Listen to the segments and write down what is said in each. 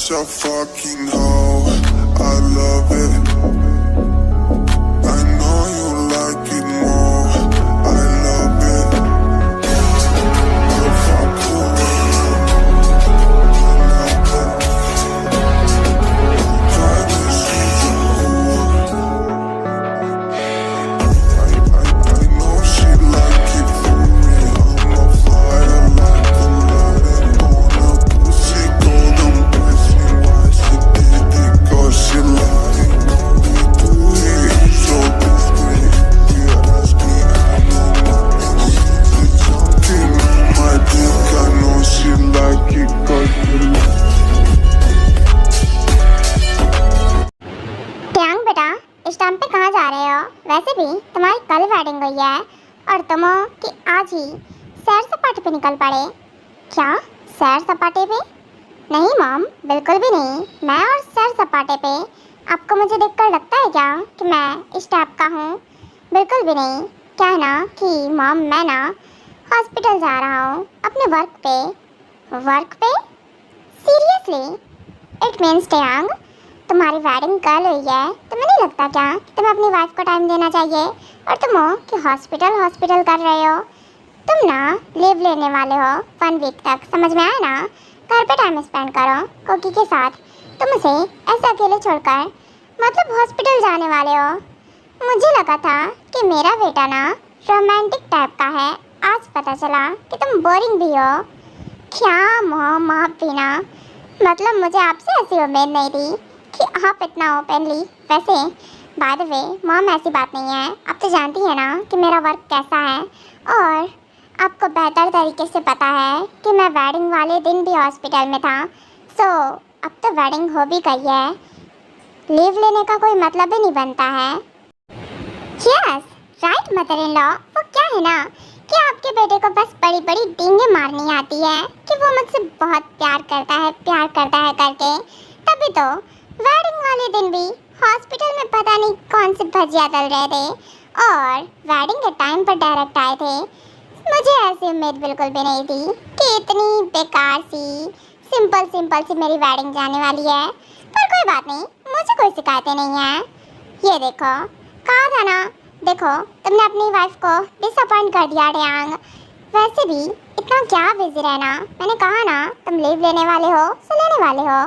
Such a fucking hoe, I love it. I know you like it more, I love it. If I could, try to see you. I know she like it for me. I'm a fire like a light on a pussy, golden pussy. Why she did it? 'Cause she lying on me to it. So discreet, yeah, ask me, I know nothing. She's jumping on my dick. I know she like it 'cause she like it. Tang बेटा, इस time पे कहाँ जा रहे हो? वैसे भी तुम्हारी कल वेडिंग हुई है और तुम हो कि आज ही सैर सपाटे पे निकल पड़े। क्या सैर सपाटे पे? नहीं मॉम, बिल्कुल भी नहीं। मैं और सैर सपाटे पे आपको मुझे देखकर लगता है क्या कि मैं इस टाइप का हूँ? बिल्कुल भी नहीं। क्या है ना कि मॉम, मैं ना हॉस्पिटल जा रहा हूँ अपने वर्क पे। वर्क पे? सीरियसली? इट मीन्स ट्यांग, तुम्हारी वेडिंग कल हुई है, तुम्हें नहीं लगता क्या कि तुम्हें अपनी वाइफ को टाइम देना चाहिए? और तुम हो कि हॉस्पिटल हॉस्पिटल कर रहे हो। तुम ना लीव लेने वाले हो 1 वीक तक, समझ में आया ना? घर पे टाइम स्पेंड करो कोकी के साथ। तुम उसे ऐसे अकेले छोड़कर मतलब हॉस्पिटल जाने वाले हो। मुझे लगा था कि मेरा बेटा ना रोमांटिक टाइप का है, आज पता चला कि तुम बोरिंग भी हो। क्या मॉम, आप भी ना, मतलब मुझे आपसे ऐसी उम्मीद नहीं थी कि आप इतना ओपनली। वैसे बाय द वे मॉम, ऐसी बात नहीं है, आप तो जानती है ना कि मेरा वर्क कैसा है। और आपको बेहतर तरीके से पता है कि मैं वेडिंग वाले दिन भी हॉस्पिटल में था। सो अब तो वेडिंग हो भी गई है, लीव लेने का कोई मतलब ही नहीं बनता है। Yes right mother in law, वो क्या है ना कि आपके बेटे को बस बड़ी बड़ी डींगे मारनी आती है कि वो मुझसे बहुत प्यार करता है करके। तभी तो वेडिंग वाले दिन भी हॉस्पिटल में पता नहीं कौन से भजिया तल रहे थे और वेडिंग के टाइम पर डायरेक्ट आए थे। मुझे ऐसी उम्मीद बिल्कुल भी नहीं थी कि इतनी बेकार सी सिंपल सी मेरी वेडिंग जाने वाली है। पर कोई बात नहीं, मुझे कोई शिकायतें नहीं है। ये देखो, कहा था ना, देखो तुमने अपनी वाइफ को डिसअपॉइंट कर दिया ट्यांग। वैसे भी इतना क्या बिजी रहना, मैंने कहा ना तुम लीव लेने वाले हो सो लेने वाले हो।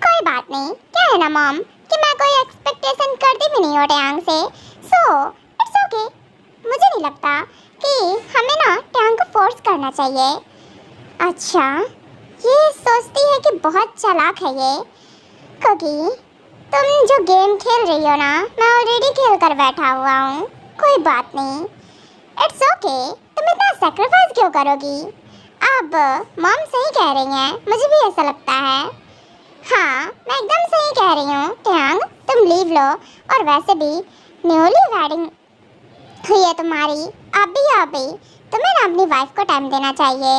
कोई बात नहीं। क्या है ना मॉम कि मैं कोई एक्सपेक्टेशन करती भी नहीं हो ट्यांग से, सो इट्स ओके। मुझे नहीं लगता कि हमें ना ट्यांग को फोर्स करना चाहिए। अच्छा, ये सोचती है कि बहुत चालाक है ये। क्योंकि तुम जो गेम खेल रही हो ना, मैं ऑलरेडी खेल कर बैठा हुआ हूँ। कोई बात नहीं, इट्स ओके। तुम इतना सेक्रीफाइस क्यों करोगी? अब मॉम सही कह रही हैं, मुझे भी ऐसा लगता है। हाँ, मैं एकदम सही कह रही हूँ ट्यांग, तुम लीव लो। और वैसे भी न्यूली वेडिंग हुई है तुम्हारी, अभी तुम्हें ना अपनी वाइफ को टाइम देना चाहिए।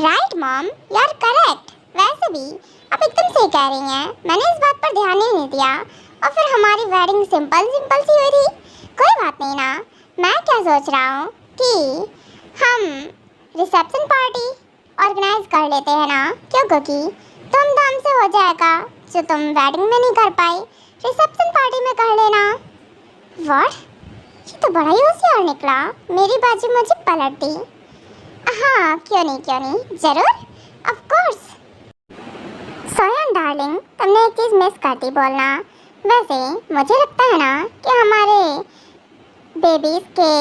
Right mom, you are correct. वैसे भी आप एकदम सही कह रही हैं, मैंने इस बात पर ध्यान ही नहीं दिया। और फिर हमारी वेडिंग सिंपल सी हुई थी। कोई बात नहीं ना, मैं क्या सोच रहा हूँ कि हम रिसेप्शन पार्टी ऑर्गेनाइज कर लेते हैं ना, क्योंकि धूमधाम से हो जाएगा जो तुम वेडिंग में नहीं कर पाई, रिसेप्शन पार्टी में कर लेना। व्हाट? ये तो बड़ा ही होशियार निकला, मेरी बाजी मुझे पलट दी। हाँ, क्यों नहीं, ज़रूर, ऑफ कोर्स। सोयन डार्लिंग, तुमने एक चीज़ मिस कर दी बोलना। वैसे मुझे लगता है ना कि हमारे बेबीज़ के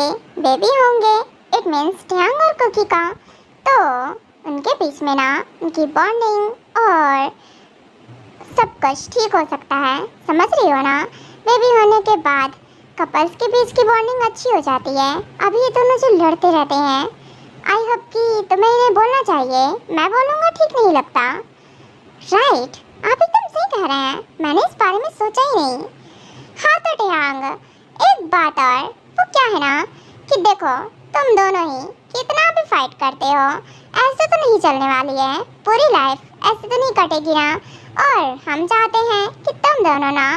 बेबी होंगे, इट मीन्स ट्यांग और कुकी का, तो उनके बीच में ना उनकी बॉन्डिंग और सब कुछ ठीक हो सकता है। समझ रही हो ना? बेबी होने के बाद कपल्स के बीच की बॉन्डिंग अच्छी हो जाती है। अभी ये दोनों जो लड़ते रहते हैं, आई होप कि तुम्हें इन्हें बोलना चाहिए। मैं बोलूँगा ठीक नहीं लगता। राइट, आप एकदम सही कह रहे हैं, मैंने इस बारे में सोचा ही नहीं। हाँ तो ट्यांग, एक बात और, वो क्या है ना कि देखो तुम दोनों ही कितना भी फाइट करते हो, ऐसे तो नहीं चलने वाली है पूरी लाइफ, ऐसे तो नहीं कटेगी ना। और हम चाहते हैं कि तुम दोनों ना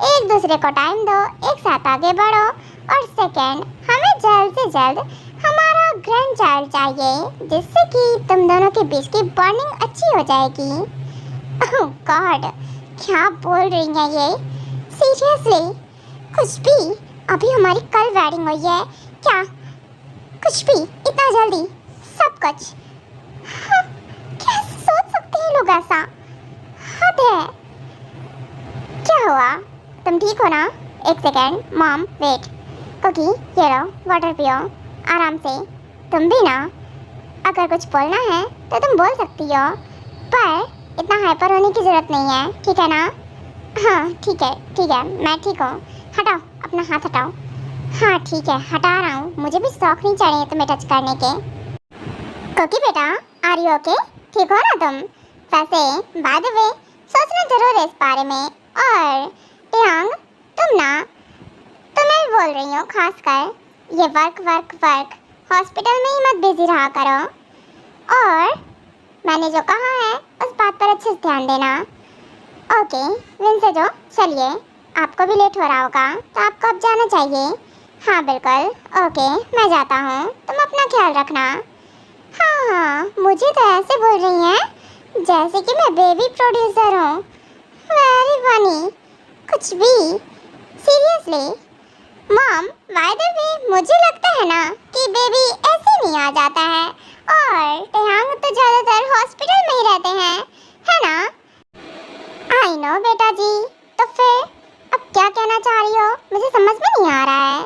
एक दूसरे को टाइम दो, एक साथ आगे बढ़ो। और सेकंड, हमें जल्द से जल्द हमारा ग्रैंड चाइल्ड चाहिए, जिससे कि तुम दोनों के बीच की बॉन्डिंग अच्छी हो जाएगी। ओह गॉड, क्या बोल रही हैं ये? सीरियसली? कुछ भी? अभी हमारी कल वेडिंग हुई है क्या? कुछ भी इतना जल्दी? सब कुछ? हाँ, कैसे सोच सकते हैं लोग ऐसा? हद है। क्या हुआ? तुम ठीक हो ना? एक सेकेंड मॉम, वेट। कुकी, ये लो वाटर पियो आराम से। तुम भी ना, अगर कुछ बोलना है तो तुम बोल सकती हो, पर इतना हाइपर होने की ज़रूरत नहीं है, ठीक है ना? हाँ ठीक है, मैं ठीक हूँ। हटाओ अपना हाथ, हटाओ। हाँ ठीक है, हटा रहा हूँ। मुझे भी शौक नहीं चढ़े तुम्हें टच करने के। कुकी बेटा, आर यू ओके? ठीक हो ना तुम? वैसे बाय द वे, सोचना जरूर है इस बारे में। और टियांग, तुम ना, तो मैं भी बोल रही हूँ, खासकर ये वर्क हॉस्पिटल में ही मत बिजी रहा करो। और मैंने जो कहा है उस बात पर अच्छे से ध्यान देना। ओके विंसे जो, चलिए, आपको भी लेट हो रहा होगा तो आपको अब जाना चाहिए। हाँ बिल्कुल, ओके मैं जाता हूँ, तुम अपना ख्याल रखना। हाँ, मुझे तो ऐसे बोल रही हैं जैसे कि मैं बेबी प्रोड्यूसर हूँ। Very funny. कुछ भी। Seriously mom, by the way, मुझे लगता है ना कि बेबी ऐसे नहीं आ जाता है, और टियांग तो ज़्यादातर हॉस्पिटल में ही रहते हैं, है ना? आई नो बेटा जी। तो फिर अब क्या कहना चाह रही हो? मुझे समझ में नहीं आ रहा है।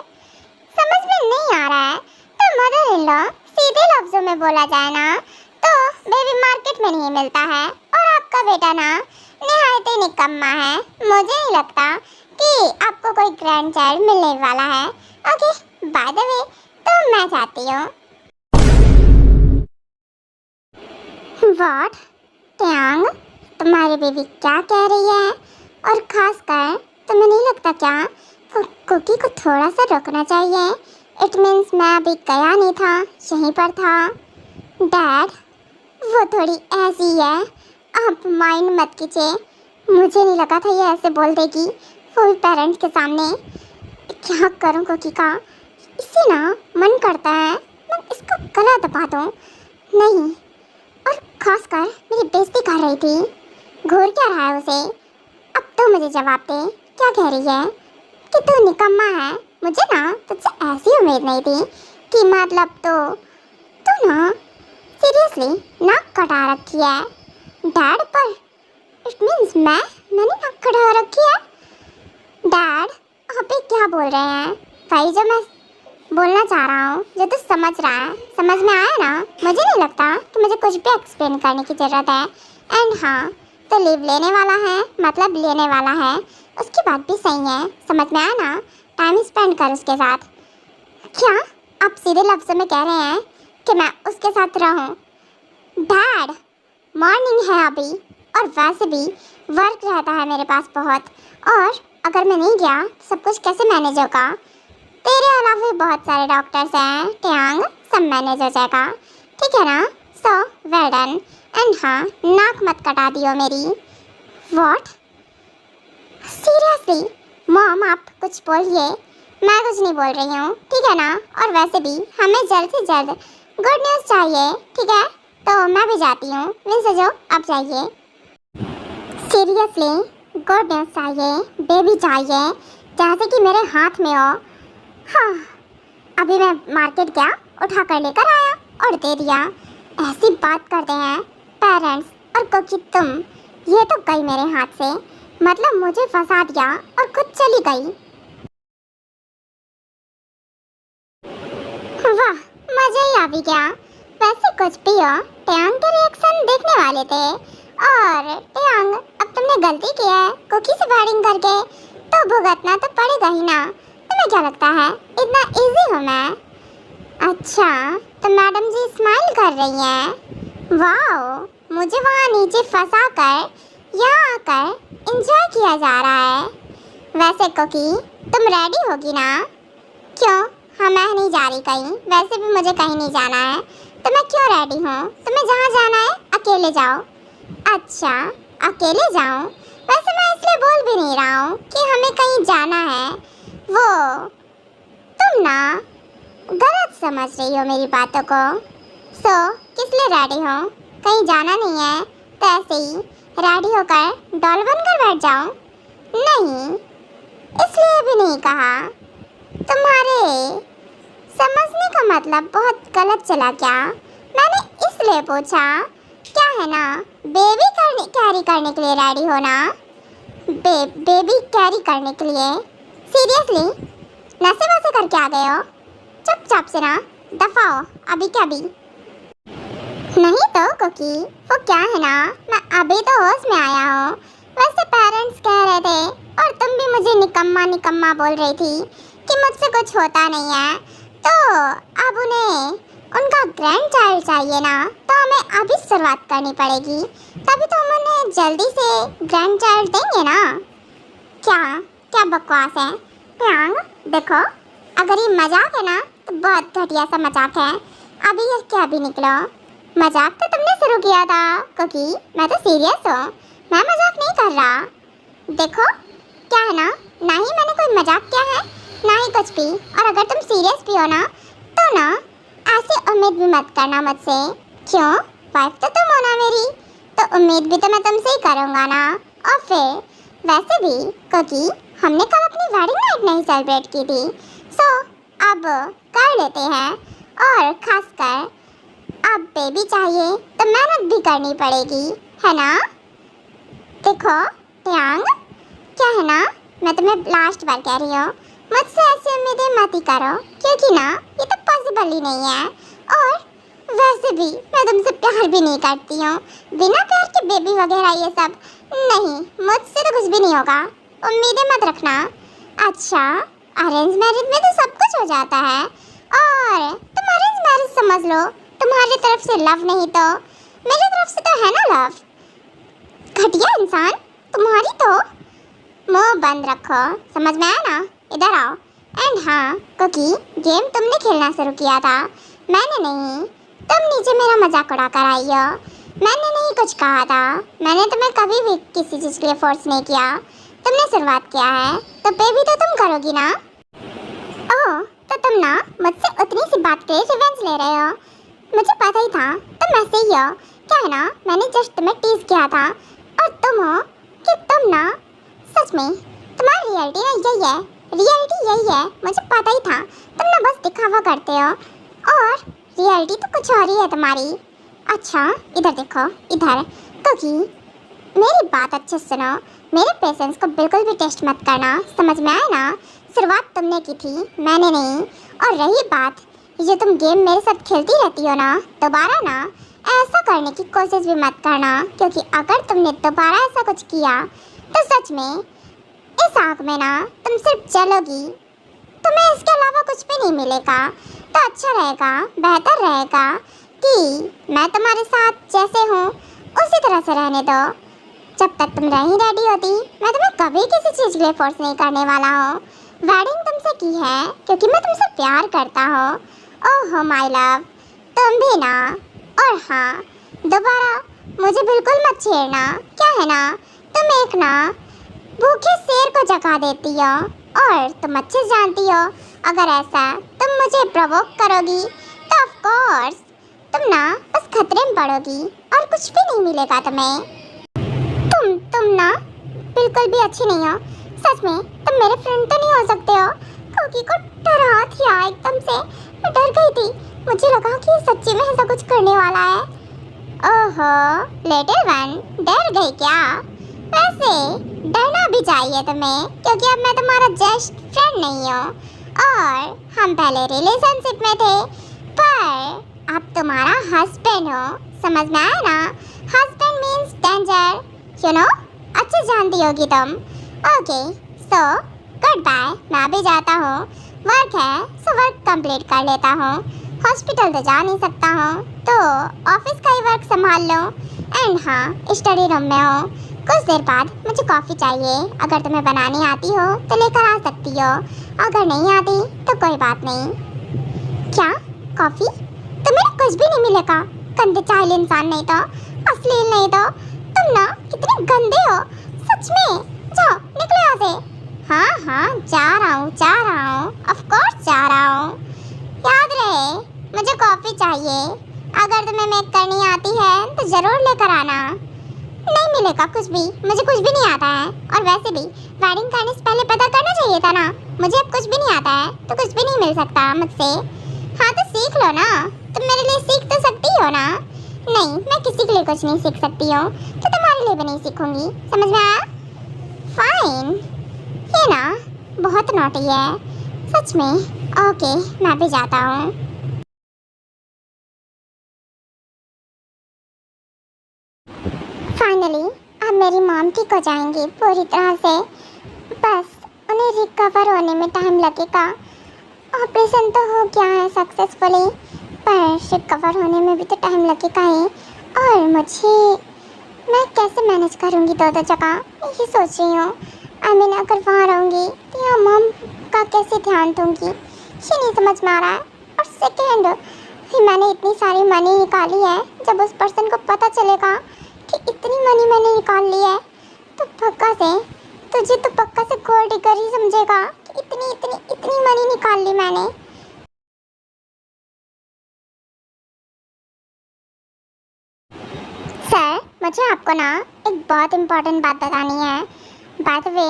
समझ में नहीं आ रहा है तो मदर इन लॉ, सीधे लफ्जों में बोला जाए ना तो बेबी मार्केट में नहीं मिलता है, और आपका बेटा ना निहायत ही निकम्मा है। मुझे नहीं लगता कि आपको कोई ग्रैंड चाइल्ड मिलने वाला है। ओके बाय द वे, तो मैं जाती हूँ। व्हाट? टियांग, तुम्हारी बेबी क्या कह रही है? और खासकर तुम्हें नहीं लगता क्या कुकी को थोड़ा सा रुकना चाहिए? इट मीन्स मैं अभी गया नहीं था, यहीं पर था। डैड, वो थोड़ी ऐसी है, आप माइंड मत कीजिए। मुझे नहीं लगा था ये ऐसे बोल देगी, वो भी पेरेंट्स के सामने। क्या करूं कुकी का? इससे ना मन करता है मैं इसको गला दबा दूं। नहीं, और खासकर मेरी बेइज्जती कर रही थी। घूर क्या रहा है उसे? अब तो मुझे जवाब दे, क्या कह रही है? कि तू निकम्मा है। मुझे ना तुझसे ऐसी उम्मीद नहीं थी कि मतलब तू ना सीरियसली नाक कटा रखी है डैड पर। इट मीन्स मैंने नाक कटा रखी है? डैड, आप ये क्या बोल रहे हैं? भाई जो मैं बोलना चाह रहा हूँ, जो तू समझ रहा है, समझ में आया ना? मुझे नहीं लगता कि मुझे कुछ भी एक्सप्लेन करने की ज़रूरत है। एंड हाँ, तो लीव लेने वाला है, मतलब लेने वाला है, उसकी बात भी सही है। समझ में आया ना? टाइम स्पेंड कर उसके साथ। क्या आप सीधे लफ्ज़ों में कह रहे हैं कि मैं उसके साथ रहूं? डैड, मॉर्निंग है अभी, और वैसे भी वर्क रहता है मेरे पास बहुत, और अगर मैं नहीं गया तो सब कुछ कैसे मैनेज होगा? तेरे अलावा भी बहुत सारे डॉक्टर्स हैं टियांग, सब मैनेज हो जाएगा, ठीक है ना? So well done. एंड हाँ, नाक मत कटा दियो मेरी। व्हाट? सीरियसली मॉम, आप कुछ बोलिए, मैं कुछ नहीं बोल रही हूँ, ठीक है ना? और वैसे भी हमें जल्द से जल्द गुड न्यूज़ चाहिए, ठीक है? तो मैं भी जाती हूँ। वैसे जो आप जाइए। सीरियसली गुड न्यूज़ चाहिए, बेबी चाहिए, जैसे कि मेरे हाथ में हो। हाँ, अभी मैं मार्केट गया, उठा कर लेकर आया और दे दिया। ऐसी बात करते हैं पेरेंट्स, और कुकी तुम, ये तो गई मेरे हाथ से, मतलब मुझे फंसा दिया और खुद चली गई। वाह, मजा ही आ भी गया। वैसे कुछ भी हो, टियांग के रिएक्शन देखने वाले थे, और टियांग अब तुमने गलती की है कुकी से वेडिंग करके, तो भुगतना तो पड़ेगा ही ना। तुम्हें क्या लगता है इतना इजी हूँ मैं? अच्छा, तो मैडम जी स्माइल कर रही हैं। वाओ, मुझे वहाँ नीचे फंसा कर यहाँ आकर एंजॉय किया जा रहा है। वैसे कुकी, तुम रेडी होगी ना? क्यों? हाँ, मैं नहीं जा रही कहीं, वैसे भी मुझे कहीं नहीं जाना है, तो मैं क्यों रेडी हूँ? तुम्हें जहाँ जाना है अकेले जाओ। अच्छा, अकेले जाऊँ? वैसे मैं इसलिए बोल भी नहीं रहा हूँ कि हमें कहीं जाना है, वो तुम ना गलत समझ रही हो मेरी बातों को। सो किस लिए रेडी हो? कहीं जाना नहीं है तो ऐसे ही रेडी होकर डॉल बनकर बैठ जाऊं? नहीं, इसलिए भी नहीं कहा। तुम्हारे समझने का मतलब बहुत गलत चला क्या? मैंने इसलिए पूछा, क्या है ना, बेबी कैरी करने के लिए रेडी हो ना? बेबी कैरी करने के लिए? सीरियसली? नशे वसे करके आ गए हो? चुपचाप से ना दफाओ अभी के अभी। नहीं तो कुकी, वो क्या है ना, मैं अभी तो होश में आया हूँ। वैसे पेरेंट्स कह रहे थे और तुम भी मुझे निकम्मा निकम्मा बोल रही थी कि मुझसे कुछ होता नहीं है, तो अब उन्हें उनका ग्रैंड चाइल्ड चाहिए ना, तो हमें अभी शुरुआत करनी पड़ेगी, तभी तो हम उन्हें जल्दी से ग्रैंड चाइल्ड देंगे ना। क्या क्या बकवास है प्यांग? देखो, अगर ये मजाक है ना तो बहुत घटिया सा मजाक है। अभी ये क्या भी निकलो, मजाक तो तुमने शुरू किया था क्योंकि मैं तो सीरियस हूँ, मैं मजाक नहीं कर रहा। देखो क्या है ना, ना ही मैंने कोई मजाक किया है ना ही कुछ भी, और अगर तुम सीरियस भी हो ना तो ना ऐसी उम्मीद भी मत करना मुझसे। क्यों, वाइफ तो तुम हो ना मेरी, तो उम्मीद भी तो मैं तुमसे ही करूँगा ना। और फिर वैसे भी क्योंकि हमने कल अपनी वेडिंग नाइट नहीं सेलिब्रेट की थी, सो अब कर लेते हैं। और खासकर अब बेबी चाहिए तो मेहनत भी करनी पड़ेगी, है ना? देखो ट्यांग, क्या है ना, मैं तुम्हें लास्ट बार कह रही हूँ, मुझसे ऐसी उम्मीदें मत ही करो, क्योंकि ना ये तो पॉसिबल ही नहीं है। और वैसे भी मैं तुमसे प्यार भी नहीं करती हूँ, बिना प्यार के बेबी वगैरह ये सब नहीं, मुझसे तो कुछ भी नहीं होगा, उम्मीदें मत रखना। अच्छा, अरेंज मैरिज में तो सब कुछ हो जाता है, और तुम अरेंज मैरिज समझ लो, तुम्हारी तरफ से लव नहीं तो मेरी तरफ से तो है ना लव। घटिया इंसान, तुम्हारी तो मुंह बंद रखो, समझ में आया ना? इधर आओ। एंड हाँ क्योंकि गेम तुमने खेलना शुरू किया था, मैंने नहीं। तुम नीचे मेरा मजाक उड़ा कर आई हो, मैंने नहीं कुछ कहा था, मैंने तुम्हें कभी भी किसी चीज़ के लिए फोर्स नहीं किया, तुमने शुरुआत किया है तो बेबी तो तुम करोगी ना। ओह, तो तुम ना मुझसे उतनी सी बात के रिवेंज ले रहे हो, मुझे पता ही था तुम ऐसे ही हो। क्या है ना, मैंने जस्ट तुम्हें टीज किया था, और तुम हो कि तुम ना सच में, तुम्हारी रियलिटी ना यही है, रियलिटी यही है, मुझे पता ही था। तुम ना बस दिखावा करते हो, और रियलिटी तो कुछ और ही है तुम्हारी। अच्छा इधर देखो, इधर, क्योंकि मेरी बात अच्छे से सुनो, मेरे पेशेंस को बिल्कुल भी टेस्ट मत करना, समझ में आया ना? शुरुआत तुमने की थी, मैंने नहीं। और रही बात ये तुम गेम मेरे साथ खेलती रहती हो ना, दोबारा ना ऐसा करने की कोशिश भी मत करना, क्योंकि अगर तुमने दोबारा ऐसा कुछ किया तो सच में इस आग में ना तुम सिर्फ जलोगी, तुम्हें इसके अलावा कुछ भी नहीं मिलेगा। तो अच्छा रहेगा, बेहतर रहेगा कि मैं तुम्हारे साथ जैसे हूँ उसी तरह से रहने दो। जब तक तुम नहीं रेडी होती, मैं तुम्हें कभी किसी चीज़ के लिए फोर्स नहीं करने वाला हूँ। वेडिंग तुमसे की है क्योंकि मैं तुमसे प्यार करता हूँ। ओह माय लव, तुम भी ना। और हाँ, दोबारा मुझे बिल्कुल मत छेड़ना। क्या है ना, तुम एक ना भूखे शेर को जगा देती हो, और तुम अच्छे से जानती हो अगर ऐसा तुम मुझे प्रवोक करोगी तो ऑफ कोर्स तुम ना बस खतरे में पड़ोगी और कुछ भी नहीं मिलेगा तुम्हें। तुम ना बिल्कुल भी अच्छी नहीं हो, सच में तुम मेरे फ्रेंड तो नहीं हो सकते हो। कुकी को डरा दिया एकदम से, मैं डर गई थी, मुझे लगा कि सच्ची में ऐसा कुछ करने वाला है। ओहो लिटिल वन, डर गई क्या? वैसे डरना भी चाहिए तुम्हें, क्योंकि अब मैं तुम्हारा जस्ट फ्रेंड नहीं हूँ, और हम पहले रिलेशनशिप में थे, पर अब तुम्हारा हस्बैंड हो, समझ में आया ना? Husband means danger, you know, अच्छे जानती होगी तुम। ओके सो गुड बाय, मैं अभी जाता हूँ, वर्क है सो वर्क कंप्लीट कर लेता हूँ, हॉस्पिटल तो जा नहीं सकता हूँ तो ऑफिस का ही वर्क संभाल लो। एंड हाँ, स्टडी रूम में हो, कुछ देर बाद मुझे कॉफ़ी चाहिए, अगर तुम्हें बनानी आती हो तो लेकर आ सकती हो, अगर नहीं आती तो कोई बात नहीं। क्या कॉफ़ी? तुम्हें कुछ भी नहीं मिलेगा, गंदे चाइल्ड इंसान नहीं तो, अश्लील नहीं तो, तुम ना कितने गंदे हो सच में। जाओ निकलो यहाँ से। हाँ हाँ जा रहा हूँ, ऑफ कोर्स जा रहा हूँ। याद रहे मुझे कॉफ़ी चाहिए, अगर तुम्हें मेक करनी आती है तो ज़रूर लेकर आना। नहीं मिलेगा कुछ भी, मुझे कुछ भी नहीं आता है। और वैसे भी वेडिंग करने से पहले पता करना चाहिए था ना। मुझे अब कुछ भी नहीं आता है तो कुछ भी नहीं मिल सकता मुझसे। हाँ तो सीख लो ना, तुम मेरे लिए सीख तो सकती हो ना। नहीं, मैं किसी के लिए कुछ नहीं सीख सकती हूँ तो तुम्हारे लिए भी नहीं सीखूंगी, समझ में आया? फाइन। ये ना बहुत नॉटी है सच में। ओके, मैं भी जाता हूँ। फाइनली अब मेरी मॉम ठीक हो जाएंगी पूरी तरह से। बस उन्हें रिकवर होने में टाइम लगेगा। ऑपरेशन तो हो गया है सक्सेसफुली, पर रिकवर होने में भी तो टाइम लगेगा ही। और मैं कैसे मैनेज करूँगी दो जगह, ये सोच रही हूँ। अगर वहाँ रहूँगी तो यहाँ मॉम का कैसे ध्यान दूँगी, ये नहीं समझ में आ रहा है। और सेकेंड, मैंने इतनी सारी मनी निकाली है, जब उस पर्सन को पता चलेगा कि इतनी मनी मैंने निकाल ली है तो तुझे तो पक्का से गोल्ड डिगर ही समझेगा कि इतनी मनी निकाल ली मैंने। सर, मुझे आपको ना एक बहुत इम्पोर्टेंट बात बतानी है। बाय द वे,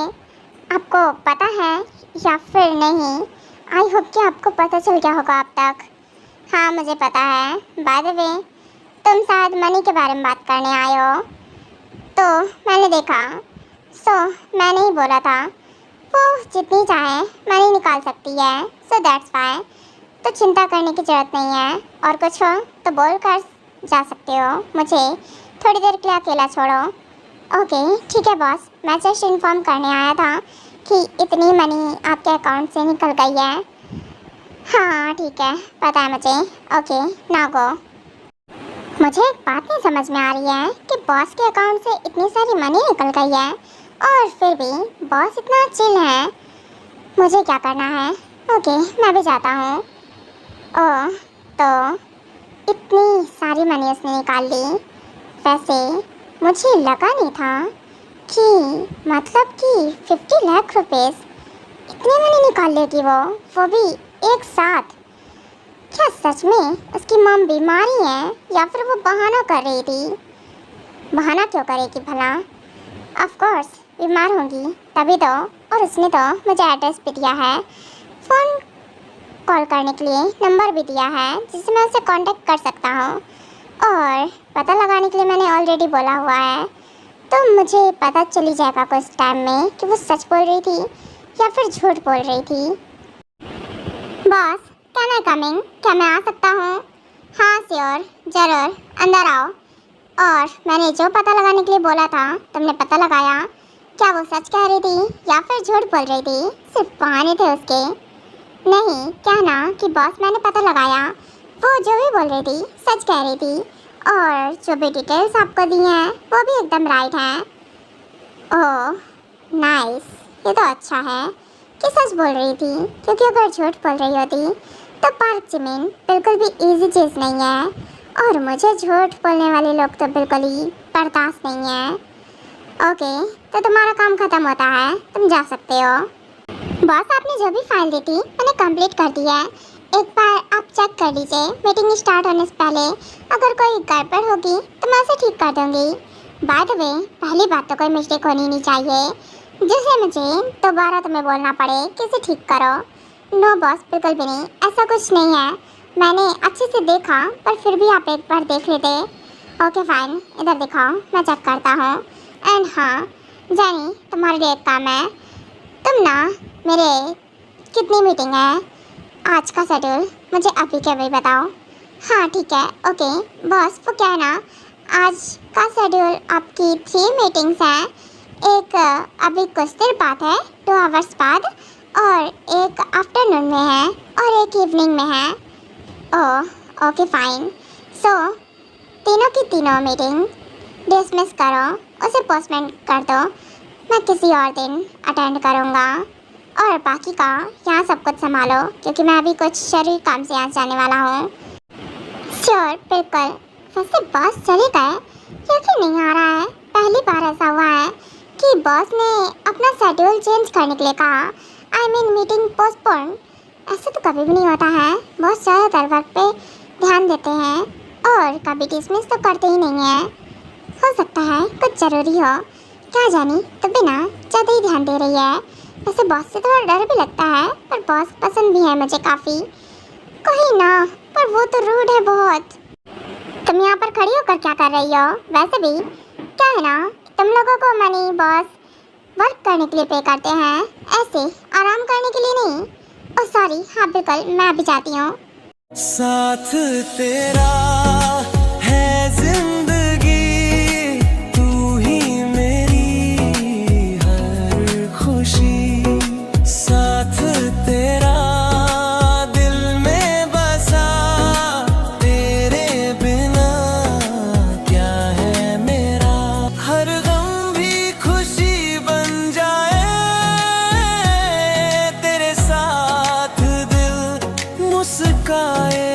आपको पता है या फिर नहीं, आई होप कि आपको पता चल गया होगा अब तक। हाँ मुझे पता है। बाय द वे, तुम शायद मनी के बारे में बात करने आए हो, तो मैंने देखा, मैंने ही बोला था वो जितनी चाहे मनी निकाल सकती है, सो दैट्स वाई। तो चिंता करने की ज़रूरत नहीं है। और कुछ हो तो बोल कर जा सकते हो, मुझे थोड़ी देर के लिए अकेला छोड़ो। ओके ठीक है बॉस, मैं जस्ट इन्फॉर्म करने आया था कि इतनी मनी आपके अकाउंट से निकल गई है। हाँ ठीक है, पता है मुझे। ओके ना गो। मुझे एक बात नहीं समझ में आ रही है कि बॉस के अकाउंट से इतनी सारी मनी निकल गई है और फिर भी बॉस इतना चिल है। मुझे क्या करना है? ओके मैं भी जाता हूँ। ओह, तो इतनी सारी मनी उसने निकाल ली। वैसे मुझे लगा नहीं था कि मतलब कि 50 लाख रुपीस इतनी मनी निकाल लेगी वो भी एक साथ। क्या सच में उसकी मॉम बीमारी है या फिर वो बहाना कर रही थी? बहाना क्यों करेगी भला? ऑफ कोर्स बीमार होंगी तभी तो। और उसने तो मुझे एड्रेस भी दिया है, फ़ोन कॉल करने के लिए नंबर भी दिया है जिससे मैं उससे कांटेक्ट कर सकता हूँ। और पता लगाने के लिए मैंने ऑलरेडी बोला हुआ है, तो मुझे पता चली जाएगा कुछ टाइम में कि वो सच बोल रही थी या फिर झूठ बोल रही थी। Boss can I coming? क्या मैं आ सकता हूँ? हाँ श्योर, ज़रूर अंदर आओ। और मैंने जो पता लगाने के लिए बोला था तुमने पता लगाया? क्या वो सच कह रही थी या फिर झूठ बोल रही थी? सिर्फ बहाने थे उसके। नहीं कहना कि बॉस मैंने पता लगाया, वो जो भी बोल रही थी सच कह रही थी। और जो भी डिटेल्स आपको दी हैं वो भी एकदम राइट हैं। ओह नाइस, ये तो अच्छा है कि सच बोल रही थी, क्योंकि अगर झूठ बोल रही होती तो पार्क जिमिन बिल्कुल भी इजी चीज़ नहीं है। और मुझे झूठ बोलने वाले लोग तो बिल्कुल ही बर्दाश्त नहीं है। ओके तो तुम्हारा काम ख़त्म होता है, तुम जा सकते हो। बॉस आपने जो भी फाइल दी थी मैंने कंप्लीट कर दी है। एक बार आप चेक कर लीजिए, मीटिंग स्टार्ट होने से पहले अगर कोई गड़बड़ होगी तो मैं उसे ठीक कर दूँगी। बाय द वे, पहली बात तो कोई मिस्टेक होनी नहीं चाहिए जिससे मुझे दोबारा तुम्हें बोलना पड़े कि इसे ठीक करो। नो बॉस, बिल्कुल भी नहीं, ऐसा कुछ नहीं है। मैंने अच्छे से देखा पर फिर भी आप एक बार देख लेते। ओके फाइन, इधर दिखाओ, मैं चेक करता हूँ। एंड हाँ जानी, तुम्हारे लिए एक काम है। तुम ना मेरे कितनी मीटिंग है आज का शेड्यूल मुझे अभी के अभी बताओ। हाँ ठीक है ओके बॉस, वो क्या है ना, आज का शेड्यूल आपकी 3 मीटिंग्स हैं। एक अभी कुछ देर बाद है, 2 आवर्स बाद, और एक आफ्टरनून में है और एक इवनिंग में है। ओह ओके फाइन, सो तीनों की तीनों मीटिंग डिसमिस करो, उसे पोस्टपोन कर दो। मैं किसी और दिन अटेंड करूँगा। और बाकी का यहाँ सब कुछ संभालो क्योंकि मैं अभी कुछ जरूरी काम से यहाँ जाने वाला हूँ। श्योर बिल्कुल। वैसे बॉस चले गए, यकीन नहीं आ रहा है, पहली बार ऐसा हुआ है कि बॉस ने अपना शेड्यूल चेंज करने के लिए कहा। I mean meeting postpone. ऐसा तो कभी भी नहीं होता है, बॉस ज़्यादातर वर्क पे ध्यान देते हैं और कभी डिसमिस तो करते ही नहीं हैं। हो सकता है कुछ जरूरी हो, क्या जानी। तो बिना ज़्यादा ही ध्यान दे रही है। वैसे बॉस से थोड़ा डर भी लगता है, पर बॉस पसंद भी है मुझे काफ़ी। कहीं ना, पर वो तो रूड है बहुत। तुम यहाँ पर खड़ी होकर क्या कर रही हो? वैसे भी क्या है ना, तुम लोगों को मनी बॉस वर्क करने के लिए पे करते हैं, ऐसे आराम करने के लिए नहीं। ओह सॉरी, हाँ बिल्कुल, मैं अभी जाती हूँ। साथ तेरा है जिंदगी, तू ही मेरी हर खुशी। साथ तेरा दिल में बसा, तेरे बिना क्या है मेरा। हर गम भी खुशी बन जाए, तेरे साथ दिल मुस्काए।